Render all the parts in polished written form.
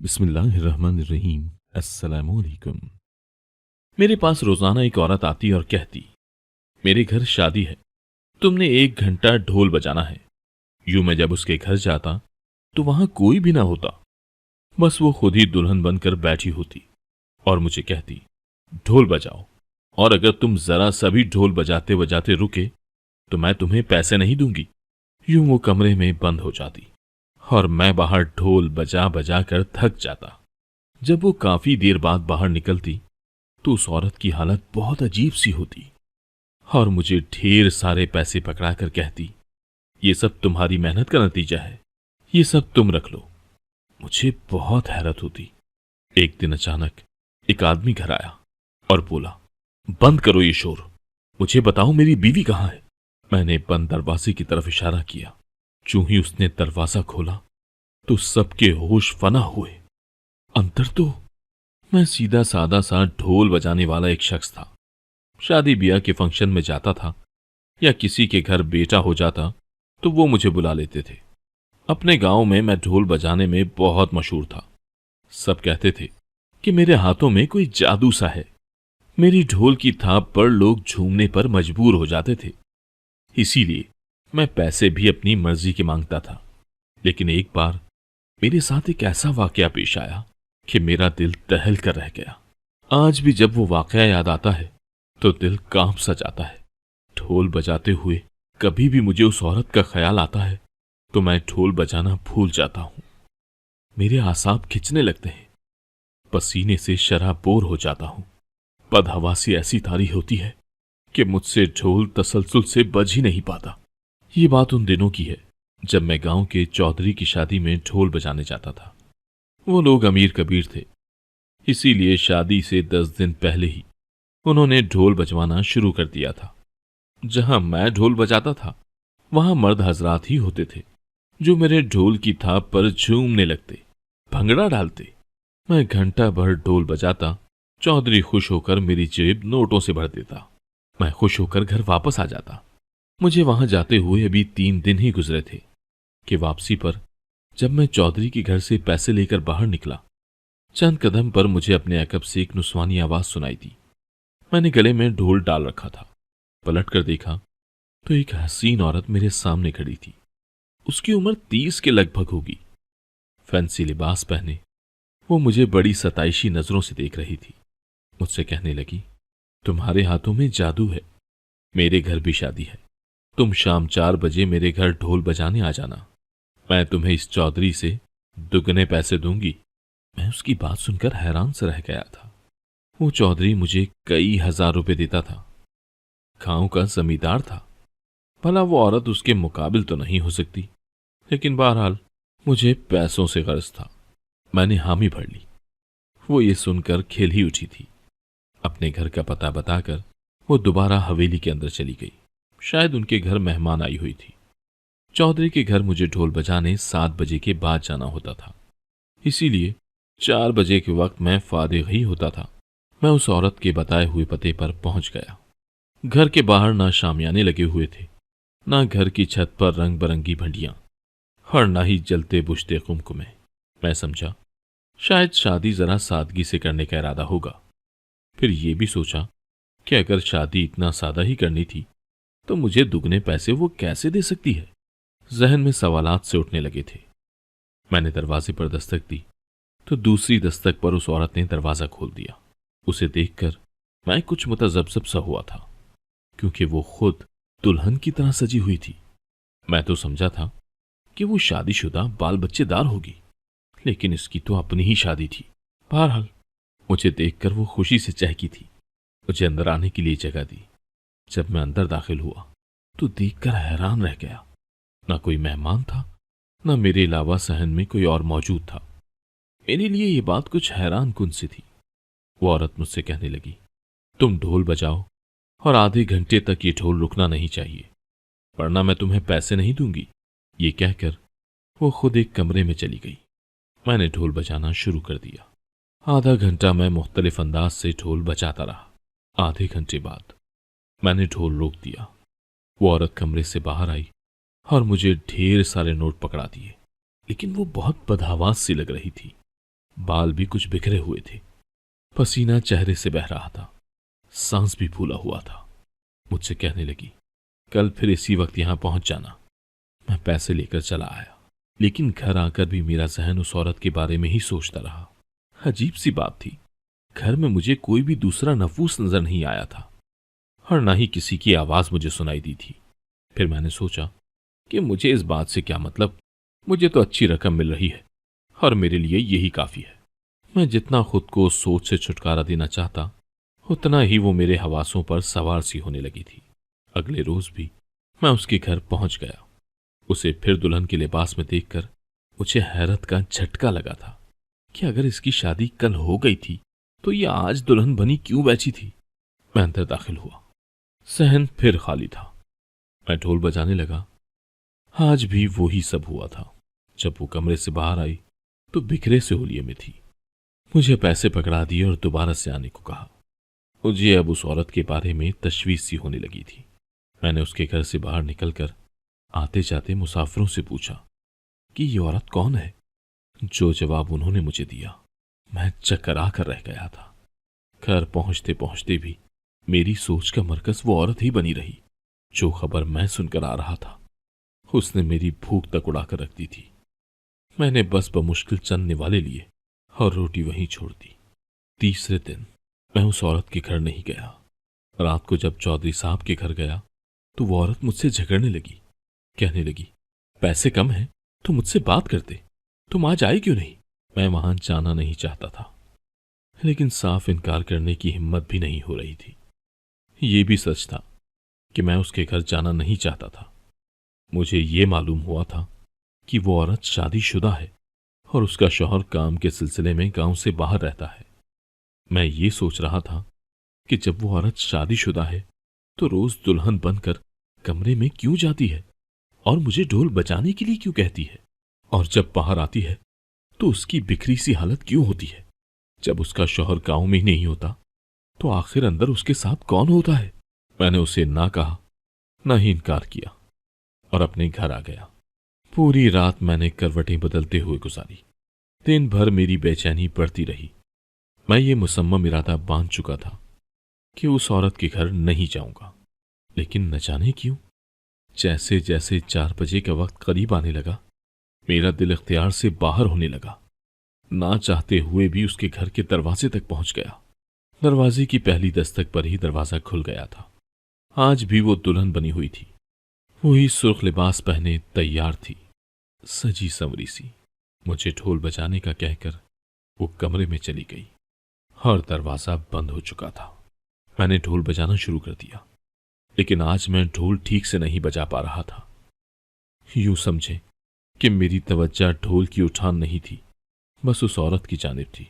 बिस्मिल्लाहिर्रहमानिर्रहीम। अस्सलामुअलैकुम। मेरे पास रोजाना एक औरत आती और कहती, मेरे घर शादी है, तुमने 1 घंटा ढोल बजाना है। यूं मैं जब उसके घर जाता तो वहां कोई भी ना होता, बस वो खुद ही दुल्हन बनकर बैठी होती और मुझे कहती, ढोल बजाओ, और अगर तुम जरा सा भी ढोल बजाते बजाते रुके तो मैं तुम्हें पैसे नहीं दूंगी। यूं वो कमरे में बंद हो जाती और मैं बाहर ढोल बजा बजा कर थक जाता। जब वो काफी देर बाद बाहर निकलती तो उस औरत की हालत बहुत अजीब सी होती और मुझे ढेर सारे पैसे पकड़ा कर कहती, ये सब तुम्हारी मेहनत का नतीजा है, ये सब तुम रख लो। मुझे बहुत हैरत होती। एक दिन अचानक एक आदमी घर आया और बोला, बंद करो ये शोर, मुझे बताओ मेरी बीवी कहाँ है। मैंने बंद दरवाजे की तरफ इशारा किया। चूं ही उसने दरवाजा खोला तो सबके होश फना हुए। अंतर तो मैं सीधा सादा सा ढोल बजाने वाला एक शख्स था। शादी ब्याह के फंक्शन में जाता था या किसी के घर बेटा हो जाता तो वो मुझे बुला लेते थे। अपने गांव में मैं ढोल बजाने में बहुत मशहूर था। सब कहते थे कि मेरे हाथों में कोई जादू सा है। मेरी ढोल की थाप पर लोग झूमने पर मजबूर हो जाते थे। इसीलिए मैं पैसे भी अपनी मर्जी के मांगता था। लेकिन एक बार मेरे साथ एक ऐसा वाकया पेश आया कि मेरा दिल दहल कर रह गया। आज भी जब वो वाकया याद आता है तो दिल कांप सा जाता है। ढोल बजाते हुए कभी भी मुझे उस औरत का ख्याल आता है तो मैं ढोल बजाना भूल जाता हूं। मेरे आसाब खिंचने लगते हैं, पसीने से शराबोर हो जाता हूं। बदहवासी ऐसी तारी होती है कि मुझसे ढोल तसलसल से बज ही नहीं पाता। ये बात उन दिनों की है जब मैं गांव के चौधरी की शादी में ढोल बजाने जाता था। वो लोग अमीर कबीर थे, इसीलिए शादी से 10 दिन पहले ही उन्होंने ढोल बजवाना शुरू कर दिया था। जहां मैं ढोल बजाता था वहां मर्द हजरात ही होते थे जो मेरे ढोल की थाप पर झूमने लगते, भंगड़ा डालते। मैं घंटा भर ढोल बजाता, चौधरी खुश होकर मेरी जेब नोटों से भर देता। मैं खुश होकर घर वापस आ जाता। मुझे वहां जाते हुए अभी 3 दिन ही गुजरे थे कि वापसी पर जब मैं चौधरी के घर से पैसे लेकर बाहर निकला, चंद कदम पर मुझे अपने अकब से एक नुस्वानी आवाज सुनाई दी। मैंने गले में ढोल डाल रखा था। पलट कर देखा तो एक हसीन औरत मेरे सामने खड़ी थी। उसकी उम्र 30 के लगभग होगी। फैंसी लिबास पहने वो मुझे बड़ी सताइशी नजरों से देख रही थी। मुझसे कहने लगी, तुम्हारे हाथों में जादू है, मेरे घर भी शादी है, तुम शाम 4 बजे मेरे घर ढोल बजाने आ जाना, मैं तुम्हें इस चौधरी से दुगने पैसे दूंगी। मैं उसकी बात सुनकर हैरान से रह गया था। वो चौधरी मुझे कई हजार रुपए देता था, गांव का जमींदार था। भला वो औरत उसके मुकाबिल तो नहीं हो सकती, लेकिन बहरहाल मुझे पैसों से गर्ज था। मैंने हामी भर ली। वो ये सुनकर खिल ही उठी थी। अपने घर का पता बताकर वो दोबारा हवेली के अंदर चली गई। शायद उनके घर मेहमान आई हुई थी। चौधरी के घर मुझे ढोल बजाने 7 बजे के बाद जाना होता था, इसीलिए 4 बजे के वक्त मैं फारिग ही होता था। मैं उस औरत के बताए हुए पते पर पहुंच गया। घर के बाहर ना शामियाने लगे हुए थे, ना घर की छत पर रंग बिरंगी भंडियां, और ना ही जलते बुझते कुमकुमे। मैं समझा शायद शादी जरा सादगी से करने का इरादा होगा। फिर ये भी सोचा कि अगर शादी इतना सादा ही करनी थी तो मुझे दुगने पैसे वो कैसे दे सकती है। जहन में सवालात से उठने लगे थे। मैंने दरवाजे पर दस्तक दी तो दूसरी दस्तक पर उस औरत ने दरवाजा खोल दिया। उसे देखकर मैं कुछ मुतजब्जब सा हुआ था, क्योंकि वो खुद दुल्हन की तरह सजी हुई थी। मैं तो समझा था कि वो शादीशुदा बाल बच्चेदार होगी, लेकिन इसकी तो अपनी ही शादी थी। बहरहाल मुझे देखकर वो खुशी से चहकी थी। मुझे अंदर आने के लिए जगह दी। जब मैं अंदर दाखिल हुआ तो देखकर हैरान रह गया। ना कोई मेहमान था, ना मेरे अलावा सहन में कोई और मौजूद था। मेरे लिए ये बात कुछ हैरान कुन सी थी। वो औरत मुझसे कहने लगी, तुम ढोल बजाओ और आधे घंटे तक ये ढोल रुकना नहीं चाहिए, वरना मैं तुम्हें पैसे नहीं दूंगी। ये कहकर वो खुद एक कमरे में चली गई। मैंने ढोल बजाना शुरू कर दिया। आधा घंटा मैं मुख्तलिफ अंदाज से ढोल बजाता रहा। आधे घंटे बाद मैंने ढोल रोक दिया। वो औरत कमरे से बाहर आई और मुझे ढेर सारे नोट पकड़ा दिए, लेकिन वो बहुत बदहवास सी लग रही थी। बाल भी कुछ बिखरे हुए थे, पसीना चेहरे से बह रहा था, सांस भी फूला हुआ था। मुझसे कहने लगी, कल फिर इसी वक्त यहां पहुंच जाना। मैं पैसे लेकर चला आया, लेकिन घर आकर भी मेरा जहन उस औरत के बारे में ही सोचता रहा। अजीब सी बात थी, घर में मुझे कोई भी दूसरा नफूस नजर नहीं आया था और ना ही किसी की आवाज मुझे सुनाई दी थी। फिर मैंने सोचा कि मुझे इस बात से क्या मतलब, मुझे तो अच्छी रकम मिल रही है और मेरे लिए यही काफी है। मैं जितना खुद को उस सोच से छुटकारा देना चाहता, उतना ही वो मेरे हवासों पर सवार सी होने लगी थी। अगले रोज भी मैं उसके घर पहुंच गया। उसे फिर दुल्हन के लिबास में देखकर मुझे हैरत का झटका लगा था कि अगर इसकी शादी कल हो गई थी तो ये आज दुल्हन बनी क्यों बैठी थी। मैं अंदर दाखिल हुआ, सहन फिर खाली था। मैं ढोल बजाने लगा। आज भी वो ही सब हुआ था। जब वो कमरे से बाहर आई तो बिखरे से होलिये में थी। मुझे पैसे पकड़ा दिए और दोबारा से आने को कहा। मुझे अब उस औरत के बारे में तशवीश सी होने लगी थी। मैंने उसके घर से बाहर निकलकर आते जाते मुसाफिरों से पूछा कि ये औरत कौन है। जो जवाब उन्होंने मुझे दिया, मैं चकरा कर रह गया था। घर पहुंचते पहुंचते भी मेरी सोच का मरकज वो औरत ही बनी रही। जो खबर मैं सुनकर आ रहा था, उसने मेरी भूख तक उड़ाकर रख दी थी। मैंने बस बमुश्किल चंद निवाले लिए और रोटी वहीं छोड़ दी। तीसरे दिन मैं उस औरत के घर नहीं गया। रात को जब चौधरी साहब के घर गया तो वो औरत मुझसे झगड़ने लगी। कहने लगी, पैसे कम हैं तो मुझसे बात करते, तुम आज आए क्यों नहीं। मैं वहां जाना नहीं चाहता था, लेकिन साफ इनकार करने की हिम्मत भी नहीं हो रही थी। ये भी सच था कि मैं उसके घर जाना नहीं चाहता था। मुझे ये मालूम हुआ था कि वो औरत शादीशुदा है और उसका शौहर काम के सिलसिले में गांव से बाहर रहता है। मैं ये सोच रहा था कि जब वो औरत शादीशुदा है तो रोज दुल्हन बनकर कमरे में क्यों जाती है और मुझे ढोल बजाने के लिए क्यों कहती है, और जब बाहर आती है तो उसकी बिखरी सी हालत क्यों होती है। जब उसका शौहर गांव में ही नहीं होता तो आखिर अंदर उसके साथ कौन होता है। मैंने उसे ना कहा, ना ही इनकार किया और अपने घर आ गया। पूरी रात मैंने करवटें बदलते हुए गुजारी। दिन भर मेरी बेचैनी बढ़ती रही। मैं ये मुसम्मम इरादा बांध चुका था कि उस औरत के घर नहीं जाऊंगा, लेकिन न जाने क्यों जैसे जैसे 4 बजे का वक्त करीब आने लगा, मेरा दिल इख्तियार से बाहर होने लगा। ना चाहते हुए भी उसके घर के दरवाजे तक पहुंच गया। दरवाजे की पहली दस्तक पर ही दरवाजा खुल गया था। आज भी वो दुल्हन बनी हुई थी, वही सुर्ख लिबास पहने तैयार थी, सजी संवरी सी। मुझे ढोल बजाने का कहकर वो कमरे में चली गई और दरवाजा बंद हो चुका था। मैंने ढोल बजाना शुरू कर दिया, लेकिन आज मैं ढोल ठीक से नहीं बजा पा रहा था। यूं समझे कि मेरी तवज्जो ढोल की उठान नहीं थी, बस उस औरत की जानिब थी।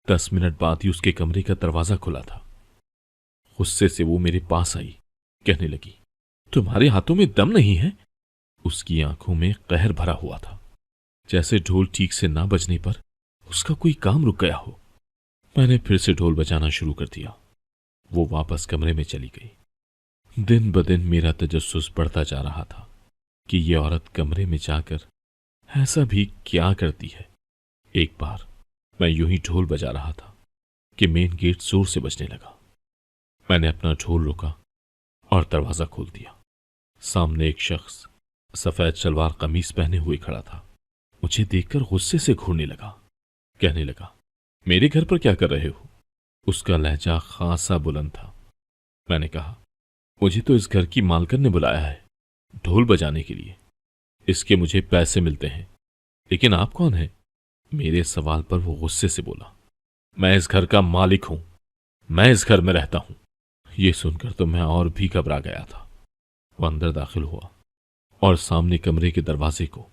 10 मिनट बाद ही उसके कमरे का दरवाजा खुला था। गुस्से से वो मेरे पास आई, कहने लगी, तुम्हारे हाथों में दम नहीं है। उसकी आंखों में कहर भरा हुआ था, जैसे ढोल ठीक से ना बजने पर उसका कोई काम रुक गया हो। मैंने फिर से ढोल बजाना शुरू कर दिया। वो वापस कमरे में चली गई। दिन ब दिन मेरा तजस्सुस बढ़ता जा रहा था कि ये औरत कमरे में जाकर ऐसा भी क्या करती है। एक बार मैं यूं ही ढोल बजा रहा था कि मेन गेट जोर से बजने लगा। मैंने अपना ढोल रोका और दरवाजा खोल दिया। सामने एक शख्स सफेद सलवार कमीज पहने हुए खड़ा था। मुझे देखकर गुस्से से घूरने लगा। कहने लगा, मेरे घर पर क्या कर रहे हो। उसका लहजा खासा बुलंद था। मैंने कहा, मुझे तो इस घर की मालकिन ने बुलाया है ढोल बजाने के लिए, इसके मुझे पैसे मिलते हैं, लेकिन आप कौन हैं। मेरे सवाल पर वो गुस्से से बोला, मैं इस घर का मालिक हूं, मैं इस घर में रहता हूं। ये सुनकर तो मैं और भी घबरा गया था। वो अंदर दाखिल हुआ और सामने कमरे के दरवाजे को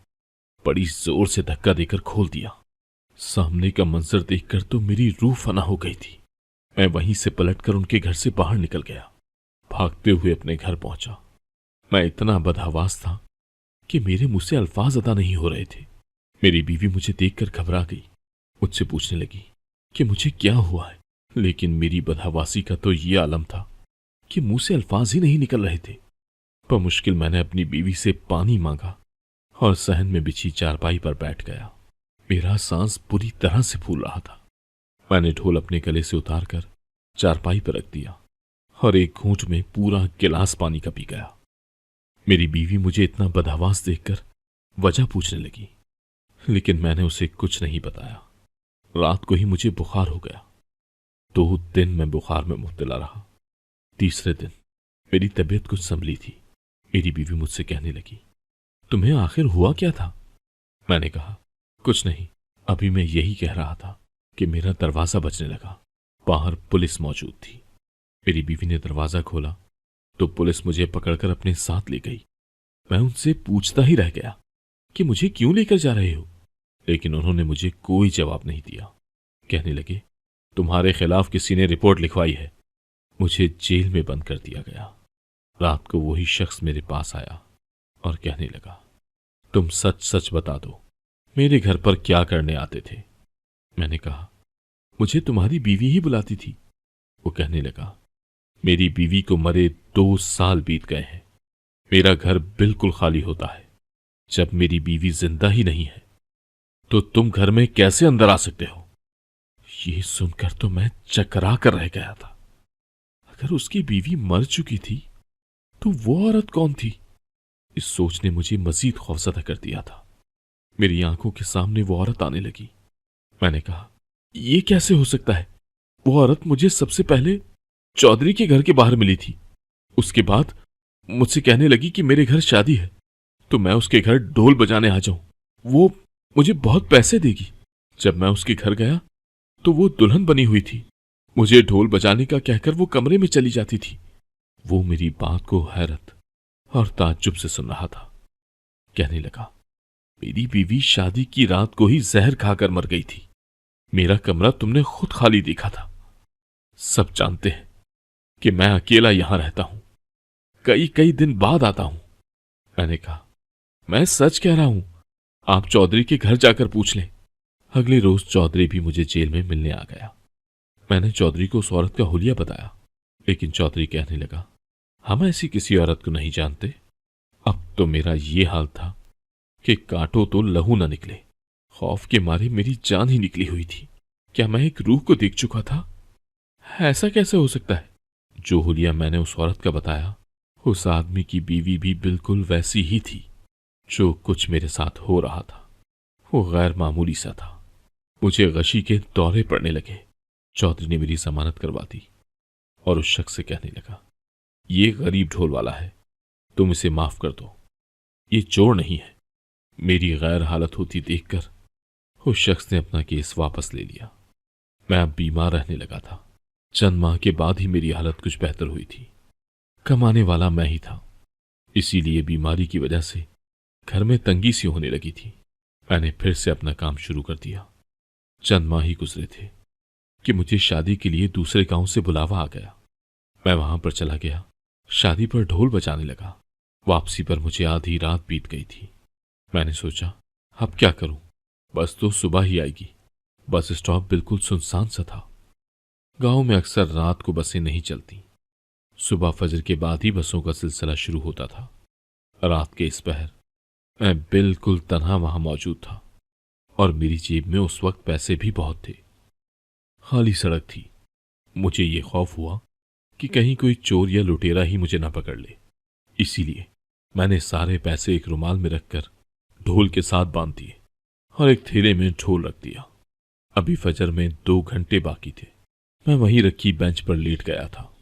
बड़ी जोर से धक्का देकर खोल दिया। सामने का मंजर देखकर तो मेरी रूह फना हो गई थी। मैं वहीं से पलटकर उनके घर से बाहर निकल गया। भागते हुए अपने घर पहुंचा। मैं इतना बदहवास था कि मेरे मुंह से अल्फाज अदा नहीं हो रहे थे। मेरी बीवी मुझे देखकर घबरा गई। मुझसे पूछने लगी कि मुझे क्या हुआ है, लेकिन मेरी बदहवासी का तो ये आलम था कि मुंह से अल्फाज ही नहीं निकल रहे थे। पर मुश्किल मैंने अपनी बीवी से पानी मांगा और सहन में बिछी चारपाई पर बैठ गया। मेरा सांस बुरी तरह से फूल रहा था। मैंने ढोल अपने गले से उतारकर चारपाई पर रख दिया और एक घूंट में पूरा गिलास पानी का पी गया। मेरी बीवी मुझे इतना बदहवास देखकर वजह पूछने लगी, लेकिन मैंने उसे कुछ नहीं बताया। रात को ही मुझे बुखार हो गया। 2 दिन मैं बुखार में मुब्तला रहा। तीसरे दिन मेरी तबीयत कुछ संभली थी। मेरी बीवी मुझसे कहने लगी, तुम्हें आखिर हुआ क्या था? मैंने कहा, कुछ नहीं, अभी मैं यही कह रहा था कि मेरा दरवाजा बजने लगा। बाहर पुलिस मौजूद थी। मेरी बीवी ने दरवाजा खोला तो पुलिस मुझे पकड़कर अपने साथ ले गई। मैं उनसे पूछता ही रह गया कि मुझे क्यों लेकर जा रहे हो, लेकिन उन्होंने मुझे कोई जवाब नहीं दिया। कहने लगे, तुम्हारे खिलाफ किसी ने रिपोर्ट लिखवाई है। मुझे जेल में बंद कर दिया गया। रात को वही शख्स मेरे पास आया और कहने लगा, तुम सच सच बता दो, मेरे घर पर क्या करने आते थे? मैंने कहा, मुझे तुम्हारी बीवी ही बुलाती थी। वो कहने लगा, मेरी बीवी को मरे 2 साल बीत गए हैं। मेरा घर बिल्कुल खाली होता है। जब मेरी बीवी जिंदा ही नहीं है तो तुम घर में कैसे अंदर आ सकते हो? ये सुनकर तो मैं चकरा कर रह गया था। अगर उसकी बीवी मर चुकी थी तो वो औरत कौन थी? इस सोच ने मुझे मजीद खौफजदा कर दिया था। मेरी आंखों के सामने वो औरत आने लगी। मैंने कहा, यह कैसे हो सकता है? वो औरत मुझे सबसे पहले चौधरी के घर के बाहर मिली थी। उसके बाद मुझसे कहने लगी कि मेरे घर शादी है तो मैं उसके घर ढोल बजाने आ जाऊं। वो मुझे बहुत पैसे देगी। जब मैं उसके घर गया तो वो दुल्हन बनी हुई थी। मुझे ढोल बजाने का कहकर वो कमरे में चली जाती थी। वो मेरी बात को हैरत और ताज्जुब से सुन रहा था। कहने लगा, मेरी बीवी शादी की रात को ही जहर खाकर मर गई थी। मेरा कमरा तुमने खुद खाली देखा था। सब जानते हैं कि मैं अकेला यहां रहता हूं। कई कई दिन बाद आता हूं। मैंने कहा, मैं सच कह रहा हूं, आप चौधरी के घर जाकर पूछ लें। अगले रोज चौधरी भी मुझे जेल में मिलने आ गया। मैंने चौधरी को उस औरत का हुलिया बताया, लेकिन चौधरी कहने लगा, हम ऐसी किसी औरत को नहीं जानते। अब तो मेरा ये हाल था कि काटो तो लहू न निकले। खौफ के मारे मेरी जान ही निकली हुई थी। क्या मैं एक रूह को देख चुका था? ऐसा कैसे हो सकता है? जो हुलिया मैंने उस औरत का बताया, उस आदमी की बीवी भी बिल्कुल वैसी ही थी। जो कुछ मेरे साथ हो रहा था वो गैर मामूली सा था। मुझे गशी के दौरे पड़ने लगे। चौधरी ने मेरी जमानत करवा दी और उस शख्स से कहने लगा, ये गरीब ढोल वाला है, तुम इसे माफ कर दो। ये चोर नहीं है। मेरी गैर हालत होती देखकर उस शख्स ने अपना केस वापस ले लिया। मैं अब बीमार रहने लगा था। चंद माह के बाद ही मेरी हालत कुछ बेहतर हुई थी। कमाने वाला मैं ही था, इसीलिए बीमारी की वजह से घर में तंगी सी होने लगी थी। मैंने फिर से अपना काम शुरू कर दिया। चंद माह ही गुजरे थे कि मुझे शादी के लिए दूसरे गांव से बुलावा आ गया। मैं वहां पर चला गया। शादी पर ढोल बजाने लगा। वापसी पर मुझे आधी रात बीत गई थी। मैंने सोचा, अब क्या करूं? बस तो सुबह ही आएगी। बस स्टॉप बिल्कुल सुनसान सा था। गांव में अक्सर रात को बसें नहीं चलती। सुबह फजर के बाद ही बसों का सिलसिला शुरू होता था। रात के इस पहर मैं बिल्कुल तन्हा वहां मौजूद था और मेरी जेब में उस वक्त पैसे भी बहुत थे। खाली सड़क थी। मुझे ये खौफ हुआ कि कहीं कोई चोर या लुटेरा ही मुझे ना पकड़ ले। इसीलिए मैंने सारे पैसे एक रुमाल में रखकर ढोल के साथ बांध दिए और एक थैले में ढोल रख दिया। अभी फजर में 2 घंटे बाकी थे। मैं वहीं रखी बेंच पर लेट गया था।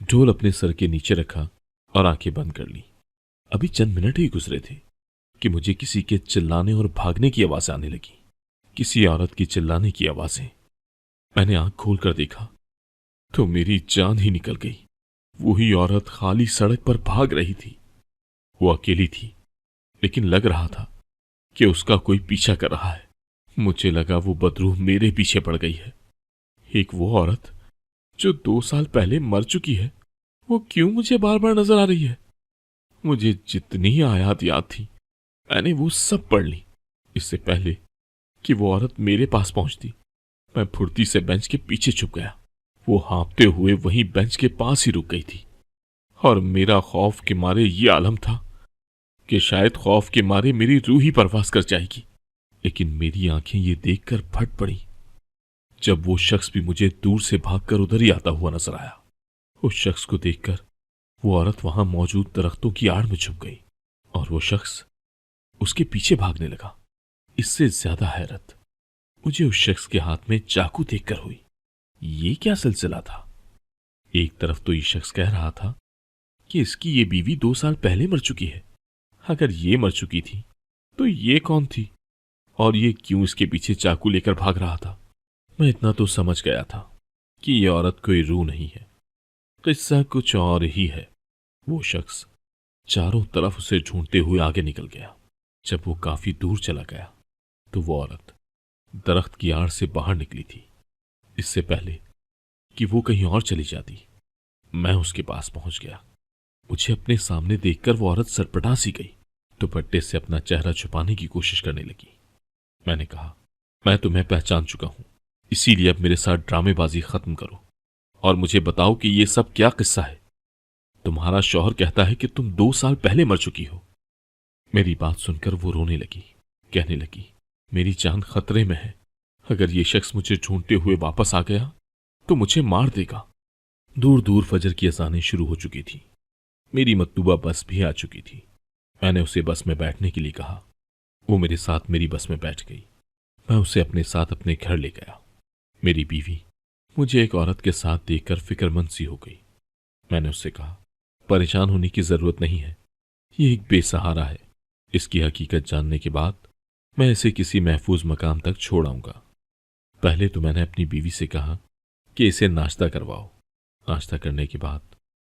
ढोल अपने सर के नीचे रखा और आंखें बंद कर ली। अभी चंद मिनट ही गुजरे थे कि मुझे किसी के चिल्लाने और भागने की आवाजें आने लगी। किसी औरत की चिल्लाने की आवाजें। मैंने आंख खोलकर देखा तो मेरी जान ही निकल गई। वही औरत खाली सड़क पर भाग रही थी। वो अकेली थी, लेकिन लग रहा था कि उसका कोई पीछा कर रहा है। मुझे लगा वो बदरूह मेरे पीछे पड़ गई है। एक वो औरत जो 2 साल पहले मर चुकी है, वो क्यों मुझे बार बार नजर आ रही है? मुझे जितनी आयत याद थी मैंने वो सब पढ़ ली। इससे पहले कि वो औरत मेरे पास पहुंचती, मैं फुर्ती से बेंच के पीछे छुप गया। वो हाँफते हुए वहीं बेंच के पास ही रुक गई थी और मेरा खौफ के मारे ये आलम था कि शायद खौफ के मारे मेरी रूह ही परवास कर जाएगी। लेकिन मेरी आंखें ये देखकर फट पड़ी जब वो शख्स भी मुझे दूर से भागकर उधर ही आता हुआ नजर आया। उस शख्स को देखकर वो औरत वहां मौजूद दरख्तों की आड़ में छुप गई और वो शख्स उसके पीछे भागने लगा। इससे ज्यादा हैरत मुझे उस शख्स के हाथ में चाकू देखकर हुई। ये क्या सिलसिला था? एक तरफ तो ये शख्स कह रहा था कि इसकी ये बीवी 2 साल पहले मर चुकी है। अगर ये मर चुकी थी तो ये कौन थी और ये क्यों इसके पीछे चाकू लेकर भाग रहा था? मैं इतना तो समझ गया था कि ये औरत कोई रूह नहीं है, किस्सा कुछ और ही है। वो शख्स चारों तरफ उसे ढूंढते हुए आगे निकल गया। जब वो काफी दूर चला गया तो वो औरत दरख्त की आड़ से बाहर निकली थी। इससे पहले कि वो कहीं और चली जाती, मैं उसके पास पहुंच गया। मुझे अपने सामने देखकर वो औरत सरपटा सी गई, दुपट्टे से अपना चेहरा छुपाने की कोशिश करने लगी। मैंने कहा, मैं तुम्हें पहचान चुका हूं, इसीलिए अब मेरे साथ ड्रामेबाजी खत्म करो और मुझे बताओ कि ये सब क्या किस्सा है। तुम्हारा शौहर कहता है कि तुम 2 साल पहले मर चुकी हो। मेरी बात सुनकर वो रोने लगी, कहने लगी, मेरी जान खतरे में है। अगर ये शख्स मुझे ढूंढते हुए वापस आ गया तो मुझे मार देगा। दूर दूर फजर की अज़ानें शुरू हो चुकी थी। मेरी मतलूबा बस भी आ चुकी थी। मैंने उसे बस में बैठने के लिए कहा। वो मेरे साथ मेरी बस में बैठ गई। मैं उसे अपने साथ अपने घर ले गया। मेरी बीवी मुझे एक औरत के साथ देखकर फिक्रमंद सी हो गई। मैंने उससे कहा, परेशान होने की जरूरत नहीं है, ये एक बेसहारा है। इसकी हकीकत जानने के बाद मैं इसे किसी महफूज मकाम तक छोड़ आऊंगा। पहले तो मैंने अपनी बीवी से कहा कि इसे नाश्ता करवाओ। नाश्ता करने के बाद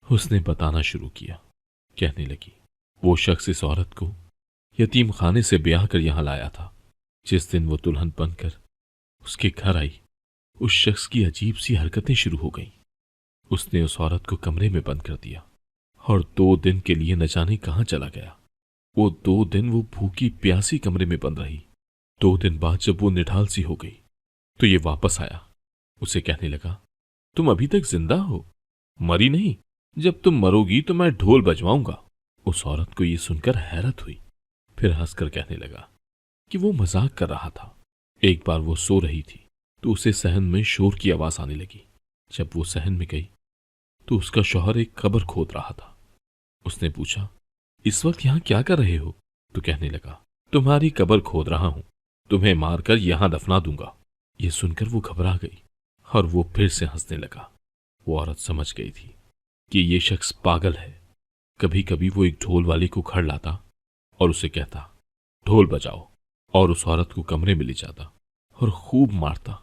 उसने बताना शुरू किया। कहने लगी, वो शख्स इस औरत को यतीम खाने से ब्याह कर यहां लाया था। जिस दिन वो दुल्हन बनकर उसके घर आई, उस शख्स की अजीब सी हरकतें शुरू हो गईं। उसने उस औरत को कमरे में बंद कर दिया और 2 दिन के लिए न जाने कहां चला गया। वो 2 दिन वो भूखी प्यासी कमरे में बंद रही। 2 दिन बाद जब वो निढाल सी हो गई तो ये वापस आया। उसे कहने लगा, तुम अभी तक जिंदा हो, मरी नहीं। जब तुम मरोगी तो मैं ढोल बजवाऊंगा। उस औरत को ये सुनकर हैरत हुई। फिर हंसकर कहने लगा कि वो मजाक कर रहा था। एक बार वो सो रही थी तो उसे सहन में शोर की आवाज आने लगी। जब वो सहन में गई तो उसका शौहर एक कब्र खोद रहा था। उसने पूछा, इस वक्त यहां क्या कर रहे हो? तो कहने लगा, तुम्हारी कब्र खोद रहा हूं, तुम्हें मारकर यहां दफना दूंगा। ये सुनकर वो घबरा गई और वो फिर से हंसने लगा। वो औरत समझ गई थी कि ये शख्स पागल है। कभी कभी वो एक ढोल वाले को घर लाता और उसे कहता, ढोल बजाओ, और उस औरत को कमरे में ले जाता और खूब मारता।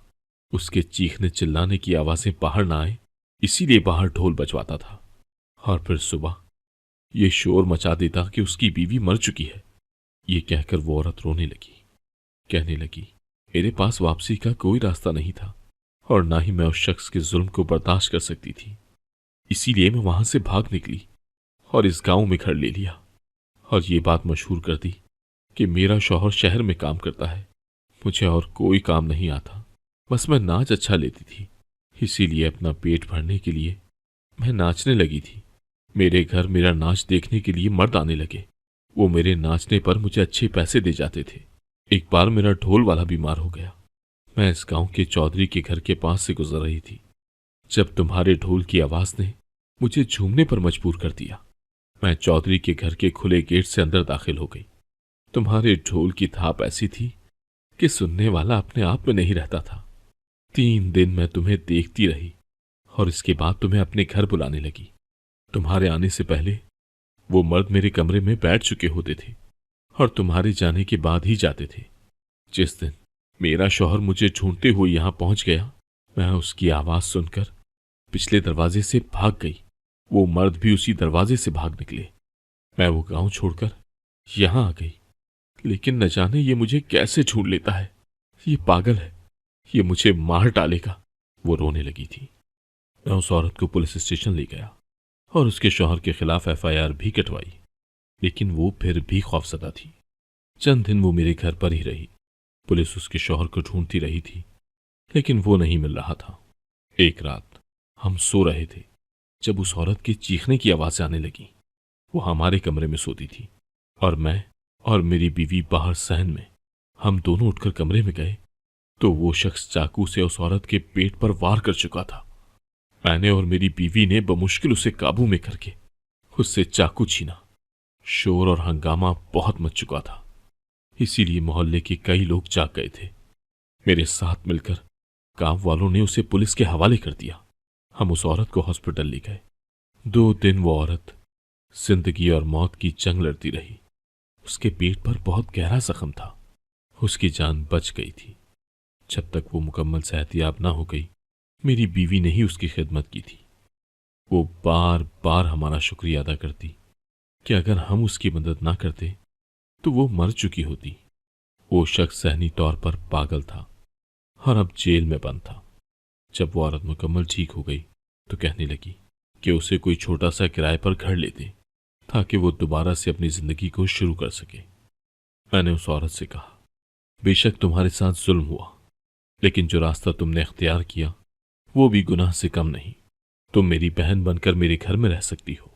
उसके चीखने चिल्लाने की आवाजें बाहर ना आए, इसीलिए बाहर ढोल बजवाता था। और फिर सुबह ये शोर मचा देता कि उसकी बीवी मर चुकी है। ये कहकर वो औरत रोने लगी। कहने लगी, मेरे पास वापसी का कोई रास्ता नहीं था और ना ही मैं उस शख्स के जुल्म को बर्दाश्त कर सकती थी। इसीलिए मैं वहां से भाग निकली और इस गांव में घर ले लिया और ये बात मशहूर कर दी कि मेरा शौहर शहर में काम करता है। मुझे और कोई काम नहीं आता, बस मैं नाच अच्छा लेती थी। इसीलिए अपना पेट भरने के लिए मैं नाचने लगी थी। मेरे घर मेरा नाच देखने के लिए मर्द आने लगे। वो मेरे नाचने पर मुझे अच्छे पैसे दे जाते थे। एक बार मेरा ढोल वाला बीमार हो गया। मैं इस गांव के चौधरी के घर के पास से गुजर रही थी जब तुम्हारे ढोल की आवाज ने मुझे झूमने पर मजबूर कर दिया। मैं चौधरी के घर के खुले गेट से अंदर दाखिल हो गई। तुम्हारे ढोल की थाप ऐसी थी कि सुनने वाला अपने आप में नहीं रहता था। 3 दिन मैं तुम्हें देखती रही और इसके बाद तुम्हें अपने घर बुलाने लगी। तुम्हारे आने से पहले वो मर्द मेरे कमरे में बैठ चुके होते थे और तुम्हारे जाने के बाद ही जाते थे। जिस दिन मेरा शौहर मुझे ढूंढते हुए यहां पहुंच गया, मैं उसकी आवाज सुनकर पिछले दरवाजे से भाग गई। वो मर्द भी उसी दरवाजे से भाग निकले। मैं वो गांव छोड़कर यहां आ गई, लेकिन न जाने ये मुझे कैसे ढूंढ लेता है। ये पागल है, ये मुझे मार डालेगा। वो रोने लगी थी। मैं उस औरत को पुलिस स्टेशन ले गया और उसके शौहर के खिलाफ FIR भी कटवाई, लेकिन वो फिर भी खौफजदा थी। चंद दिन वो मेरे घर पर ही रही। पुलिस उसके शौहर को ढूंढती रही थी, लेकिन वो नहीं मिल रहा था। एक रात हम सो रहे थे जब उस औरत के चीखने की आवाज आने लगी। वो हमारे कमरे में सोती थी और मैं और मेरी बीवी बाहर सहन में हम दोनों उठकर कमरे में गए तो वो शख्स चाकू से उस औरत के पेट पर वार कर चुका था। मैंने और मेरी बीवी ने बमुश्किल उसे काबू में करके उससे चाकू छीना। शोर और हंगामा बहुत मच चुका था, इसीलिए मोहल्ले के कई लोग जाग गए थे। मेरे साथ मिलकर गांव वालों ने उसे पुलिस के हवाले कर दिया। हम उस औरत को हॉस्पिटल ले गए। 2 दिन वो औरत जिंदगी और मौत की जंग लड़ती रही। उसके पेट पर बहुत गहरा जख्म था। उसकी जान बच गई थी। जब तक वो मुकम्मल सेहतियाब ना हो गई, मेरी बीवी ने ही उसकी खिदमत की थी। वो बार बार हमारा शुक्रिया अदा करती कि अगर हम उसकी मदद ना करते तो वो मर चुकी होती। वो शख्स ज़हनी तौर पर पागल था और अब जेल में बंद था। जब वो औरत मुकम्मल ठीक हो गई तो कहने लगी कि उसे कोई छोटा सा किराए पर घर ले दे ताकि वो दोबारा से अपनी जिंदगी को शुरू कर सके। मैंने उस औरत से कहा, बेशक तुम्हारे साथ जुल्म हुआ, लेकिन जो रास्ता तुमने इख्तियार किया वो भी गुनाह से कम नहीं। तुम मेरी बहन बनकर मेरे घर में रह सकती हो।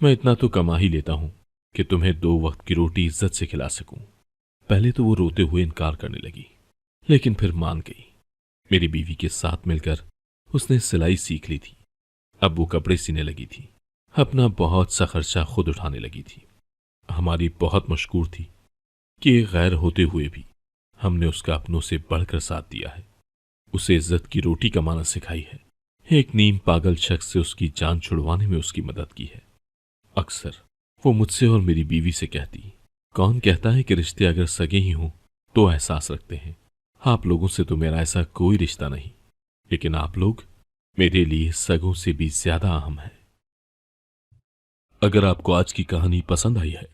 मैं इतना तो कमा ही लेता हूं कि तुम्हें 2 वक्त की रोटी इज्जत से खिला सकूं। पहले तो वो रोते हुए इनकार करने लगी, लेकिन फिर मान गई। मेरी बीवी के साथ मिलकर उसने सिलाई सीख ली थी। अब वो कपड़े सीने लगी थी। अपना बहुत सा खर्चा खुद उठाने लगी थी। हमारी बहुत मशकूर थी कि गैर होते हुए भी हमने उसका अपनों से बढ़कर साथ दिया है। उसे इज्जत की रोटी कमाना सिखाई है। एक नीम पागल शख्स से उसकी जान छुड़वाने में उसकी मदद की है। अक्सर वो मुझसे और मेरी बीवी से कहती, कौन कहता है कि रिश्ते अगर सगे ही हों तो एहसास रखते हैं। आप लोगों से तो मेरा ऐसा कोई रिश्ता नहीं, लेकिन आप लोग मेरे लिए सगों से भी ज्यादा अहम है। अगर आपको आज की कहानी पसंद आई है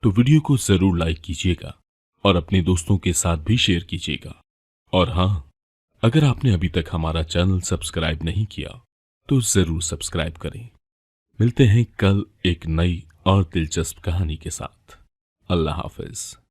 तो वीडियो को जरूर लाइक कीजिएगा और अपने दोस्तों के साथ भी शेयर कीजिएगा। और हाँ, अगर आपने अभी तक हमारा चैनल सब्सक्राइब नहीं किया तो जरूर सब्सक्राइब करें। मिलते हैं कल एक नई और दिलचस्प कहानी के साथ। अल्लाह हाफिज।